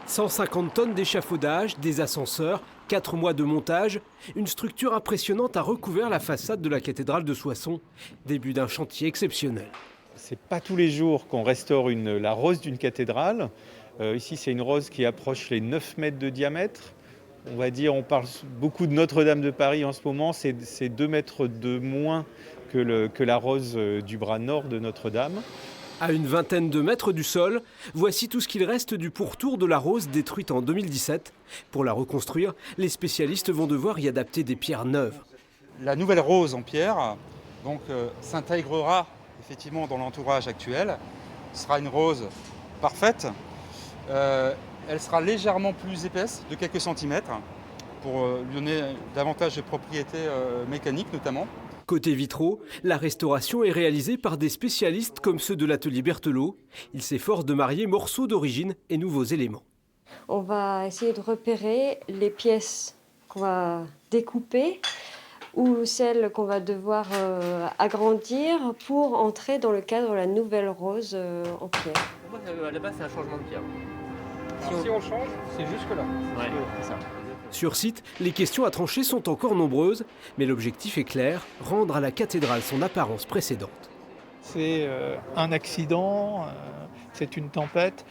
150 tonnes d'échafaudage, des ascenseurs, 4 mois de montage, une structure impressionnante a recouvert la façade de la cathédrale de Soissons. Début d'un chantier exceptionnel. C'est pas tous les jours qu'on restaure la rose d'une cathédrale. Ici, c'est une rose qui approche les 9 mètres de diamètre. On va dire, on parle beaucoup de Notre-Dame de Paris en ce moment, c'est 2 mètres de moins que la rose du bras nord de Notre-Dame. À une vingtaine de mètres du sol, voici tout ce qu'il reste du pourtour de la rose détruite en 2017. Pour la reconstruire, les spécialistes vont devoir y adapter des pierres neuves. La nouvelle rose en pierre s'intégrera effectivement dans l'entourage actuel. Ce sera une rose parfaite. Elle sera légèrement plus épaisse, de quelques centimètres, pour lui donner davantage de propriétés mécaniques notamment. Côté vitraux, la restauration est réalisée par des spécialistes comme ceux de l'atelier Berthelot. Ils s'efforcent de marier morceaux d'origine et nouveaux éléments. On va essayer de repérer les pièces qu'on va découper ou celles qu'on va devoir agrandir pour entrer dans le cadre de la nouvelle rose en pierre. Pour moi, à la base, c'est un changement de pierre. Si on change, c'est jusque là. Ouais, c'est ça. Sur site, les questions à trancher sont encore nombreuses, mais l'objectif est clair, rendre à la cathédrale son apparence précédente. C'est un accident, c'est une tempête,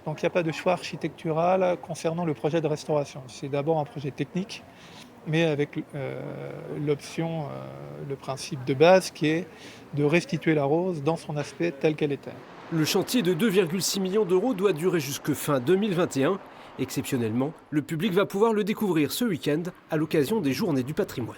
donc il n'y a pas de choix architectural concernant le projet de restauration. C'est d'abord un projet technique, mais avec l'option, le principe de base qui est de restituer la rose dans son aspect tel qu'elle était. Le chantier de 2,6 millions d'euros doit durer jusque fin 2021. Exceptionnellement, le public va pouvoir le découvrir ce week-end à l'occasion des Journées du patrimoine.